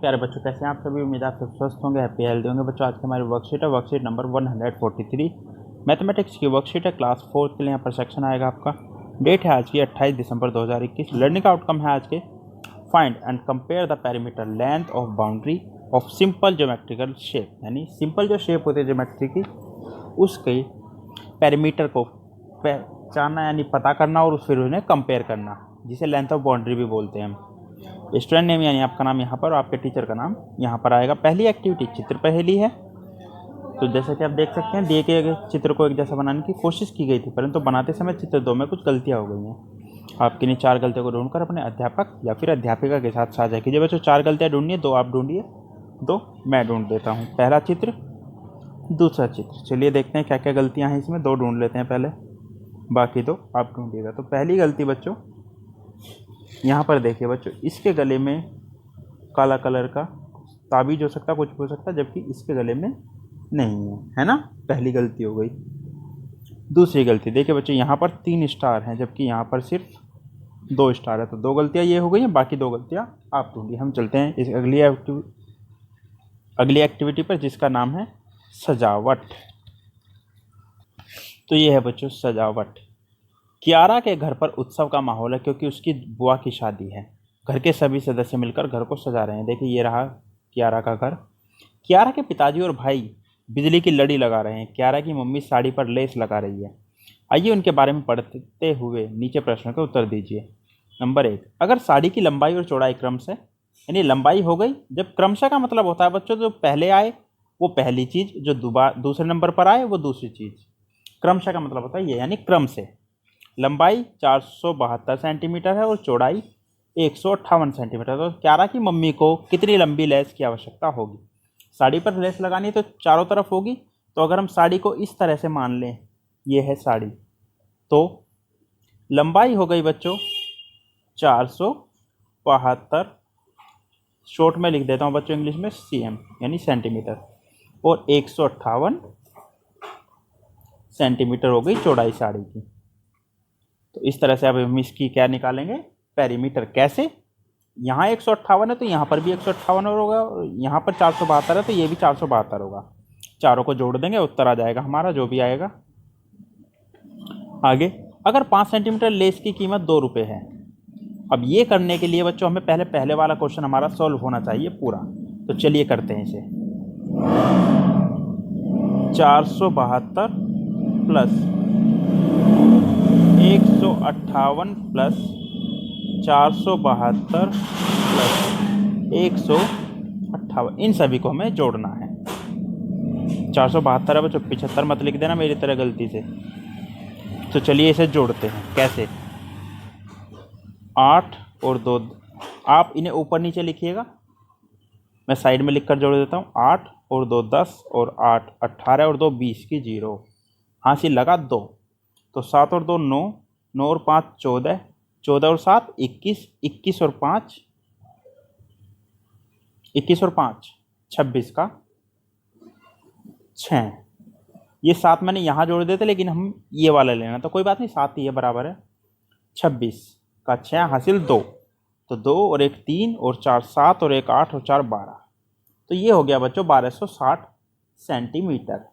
प्यारे बच्चों, कैसे हैं आप सभी। उम्मीद है आप सब स्वस्थ होंगे, हैप्पी हेल्दी होंगे। बच्चों आज की हमारी वर्कशीट है, वर्कशीट नंबर 143 मैथमेटिक्स की वर्कशीट है। क्लास 4 के लिए यहाँ पर सेक्शन आएगा आपका। डेट है आज की 28 दिसंबर 2021। लर्निंग का आउटकम है आज के find and compare the perimeter length of boundary of simple geometrical shape, यानी सिंपल जो शेप होती है ज्योमेट्री की, उसके पेरीमीटर को पहचानना यानी पता करना और फिर उन्हें कंपेयर करना, जिसे लेंथ ऑफ बाउंड्री भी बोलते हैं हम। स्टूडेंट नेम यानी आपका नाम यहाँ पर और आपके टीचर का नाम यहाँ पर आएगा। पहली एक्टिविटी चित्र पहेली है। तो जैसा कि आप देख सकते हैं, दिए गए चित्र को एक जैसा बनाने की कोशिश की गई थी, परंतु बनाते समय चित्र 2 में कुछ गलतियाँ हो गई हैं। आपके लिए 4 गलतियों को ढूंढकर अपने अध्यापक या फिर अध्यापिका के साथ साझा कीजिए। बच्चों 4 गलतियाँ ढूंढिए, 2 आप ढूंढिए, 2 मैं ढूंढ देता हूँ। पहला चित्र, दूसरा चित्र। चलिए देखते हैं क्या क्या गलतियाँ हैं इसमें। 2 ढूंढ लेते हैं पहले, बाकी 2 आप ढूंढिएगा। तो पहली गलती बच्चों यहाँ पर देखिए बच्चों, इसके गले में काला कलर का ताबीज हो सकता, कुछ भी हो सकता, जबकि इसके गले में नहीं है ना। पहली गलती हो गई। दूसरी गलती देखिए बच्चों, यहाँ पर 3 स्टार हैं जबकि यहाँ पर सिर्फ 2 स्टार है। तो 2 गलतियाँ ये हो गई हैं, बाकी 2 गलतियाँ आप ढूंढिए। हम चलते हैं इस अगली एक्टिविटी पर, जिसका नाम है सजावट। तो ये है बच्चों सजावट। कियारा के घर पर उत्सव का माहौल है क्योंकि उसकी बुआ की शादी है। घर के सभी सदस्य मिलकर घर को सजा रहे हैं। देखिए ये रहा कियारा का घर। कियारा के पिताजी और भाई बिजली की लड़ी लगा रहे हैं। कियारा की मम्मी साड़ी पर लेस लगा रही है। आइए उनके बारे में पढ़ते हुए नीचे प्रश्नों के उत्तर दीजिए। नंबर 1, अगर साड़ी की लंबाई और चौड़ाई क्रम से, यानी लंबाई हो गई, जब क्रमशः का मतलब होता है बच्चों जो पहले आए वो पहली चीज़, जो दूसरे नंबर पर आए वो दूसरी चीज़। क्रमशः का मतलब होता है ये, यानी क्रम से। लंबाई 472 सेंटीमीटर है और चौड़ाई 158 सेंटीमीटर। तो कियारा की मम्मी को कितनी लंबी लेस की आवश्यकता होगी। साड़ी पर लेस लगानी तो चारों तरफ होगी। तो अगर हम साड़ी को इस तरह से मान लें, ये है साड़ी, तो लंबाई हो गई बच्चों 472, शॉर्ट में लिख देता हूँ बच्चों इंग्लिश में cm यानी सेंटीमीटर, और 158 सेंटीमीटर हो गई चौड़ाई साड़ी की। तो इस तरह से अब हम इसकी क्या निकालेंगे, पेरीमीटर। कैसे, यहाँ 158 है तो यहाँ पर भी 158 होगा, और यहाँ पर 472 है तो ये भी 472 होगा। चारों को जोड़ देंगे, उत्तर आ जाएगा हमारा जो भी आएगा। आगे, अगर 5 सेंटीमीटर लेस की कीमत 2 रुपये है। अब ये करने के लिए बच्चों हमें पहले वाला क्वेश्चन हमारा सॉल्व होना चाहिए पूरा। तो चलिए करते हैं इसे। 472 प्लस 158 प्लस 472 प्लस 158, इन सभी को हमें जोड़ना है। 472 है बच्चों, 75 मत लिख देना मेरी तरह गलती से। तो चलिए इसे जोड़ते हैं। कैसे, 8 और 2, आप इन्हें ऊपर नीचे लिखिएगा, मैं साइड में लिखकर जोड़ देता हूँ। 8 और 2 10 और 8 18 और 2 20 की 0, हासिल लगा 2। तो 7 और 2 9, 9 और 5 14, 14 और 7 21, 21 और 5 26 का 6। ये 7 मैंने यहाँ जोड़ देते, लेकिन हम ये वाला लेना तो कोई बात नहीं, 7 ही है, बराबर है। 26 का 6 हासिल 2, तो 2 और 1 3 और 4 7 और 1 8 और 4 12। तो ये हो गया बच्चों 1260 सेंटीमीटर।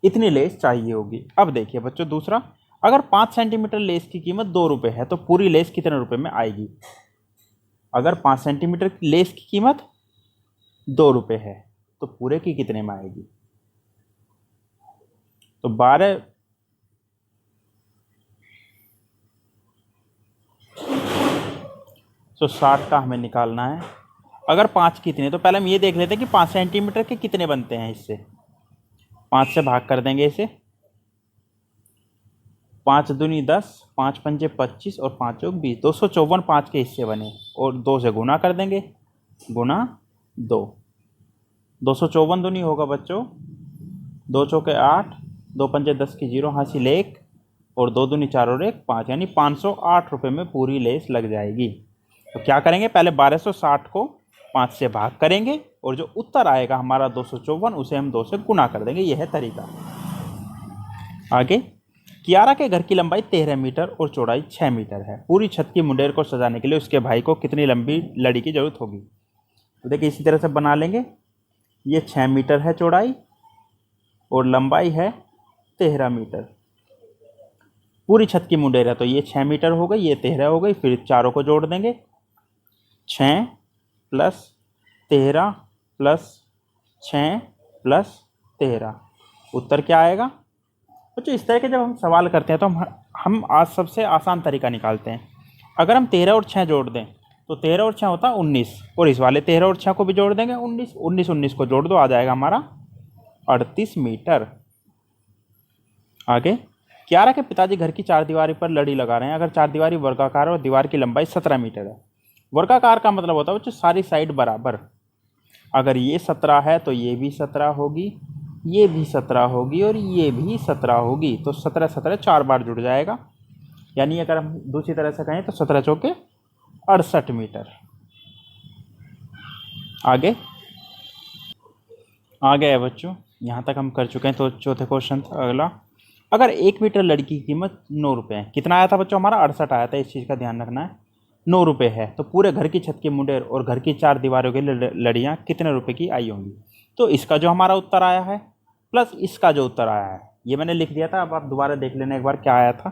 इतनी लेस चाहिए होगी। अब देखिए बच्चों दूसरा, अगर 5 सेंटीमीटर लेस की कीमत 2 रुपये है तो पूरी लेस कितने रुपए में आएगी। अगर 5 सेंटीमीटर की लेस की कीमत 2 रुपये है तो पूरे की कितने में आएगी। तो 1260 का हमें निकालना है। अगर 5 कितने, तो पहले हम ये देख लेते हैं कि 5 सेंटीमीटर के कितने बनते हैं। इससे 5 से भाग कर देंगे इसे। 5 दूनी 10, 5 पंजे 25 और 5 चौक 20, 254 5 के हिस्से बने, और 2 से गुना कर देंगे, गुना 2। 254 दूनी होगा बच्चों 2 चौके 8, 2 पंजे 10 की 0, हासिल 1, और 2 दूनी 4 और 1 5, यानी 508 रुपये में पूरी लेस लग जाएगी। तो क्या करेंगे, पहले 1260 को 5 से भाग करेंगे, और जो उत्तर आएगा हमारा 254, उसे हम 2 से गुना कर देंगे। यह है तरीका। आगे, कियारा के घर की लंबाई 13 मीटर और चौड़ाई 6 मीटर है। पूरी छत की मुंडेर को सजाने के लिए उसके भाई को कितनी लंबी लड़ी की जरूरत होगी। तो देखिए इसी तरह से बना लेंगे। ये 6 मीटर है चौड़ाई और लंबाई है 13 मीटर। पूरी छत की मुंडेर है तो ये 6 मीटर हो गई, ये 13 हो गई, फिर चारों को जोड़ देंगे। 6 प्लस 13 प्लस 6 प्लस 13, उत्तर क्या आएगा बच्चों? इस तरह के जब हम सवाल करते हैं तो हम आज सबसे आसान तरीका निकालते हैं। अगर हम 13 और 6 जोड़ दें तो 13 और 6 होता है 19, और इस वाले 13 और 6 को भी जोड़ देंगे 19, 19 19 को जोड़ दो, आ जाएगा हमारा 38 मीटर। आगे, कियारा के पिताजी घर की चारदीवारी पर लड़ी लगा रहे हैं। अगर चारदीवारी वर्गाकार और दीवार की लंबाई 17 मीटर है। वर्गाकार का मतलब होता है बच्चों सारी साइड बराबर। अगर ये 17 है तो ये भी 17 होगी, ये भी 17 होगी और ये भी 17 होगी। तो 17 17 4 बार जुड़ जाएगा, यानी अगर हम दूसरी तरह से कहें तो 17 चौके 68 मीटर। आगे है बच्चों, यहाँ तक हम कर चुके हैं। तो चौथे क्वेश्चन अगला, अगर 1 मीटर लड़ी की कीमत 9 रुपये है। कितना आया था बच्चों? हमारा 68 आया था, इस चीज़ का ध्यान रखना है। 9 रुपये है तो पूरे घर की छत की मुंडेर और घर की 4 दीवारों की लड़ियाँ कितने रुपए की आई होंगी? तो इसका जो हमारा उत्तर आया है प्लस इसका जो उत्तर आया है, ये मैंने लिख दिया था, अब आप दोबारा देख लेना एक बार क्या आया था।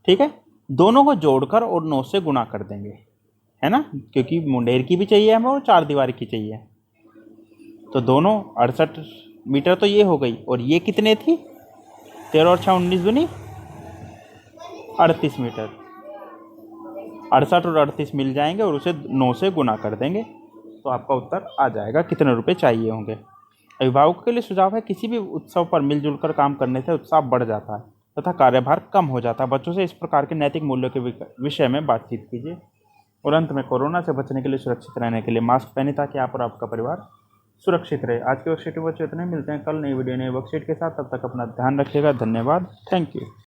ठीक है, दोनों को जोड़कर और 9 से गुणा कर देंगे, है ना, क्योंकि मुंडेर की भी चाहिए हमें और 4 दीवार की चाहिए। तो दोनों 68 मीटर तो ये हो गई, और ये कितने थी? 13 और 6 19 दूनी 38 मीटर। 68 और 38 मिल जाएंगे और उसे 9 से गुना कर देंगे, तो आपका उत्तर आ जाएगा कितने रुपए चाहिए होंगे। अभिभावकों के लिए सुझाव है, किसी भी उत्सव पर मिलजुल कर काम करने से उत्साह बढ़ जाता है तथा कार्यभार कम हो जाता है। बच्चों से इस प्रकार के नैतिक मूल्यों के विषय में बातचीत कीजिए। और अंत में, कोरोना से बचने के लिए, सुरक्षित रहने के लिए मास्क पहने ताकि आप और आपका परिवार सुरक्षित रहे। आज के वर्कशीट में बच्चों इतने, मिलते हैं कल नई वीडियो नए वर्कशीट के साथ। तब तक अपना ध्यान रखिएगा। धन्यवाद। Thank you.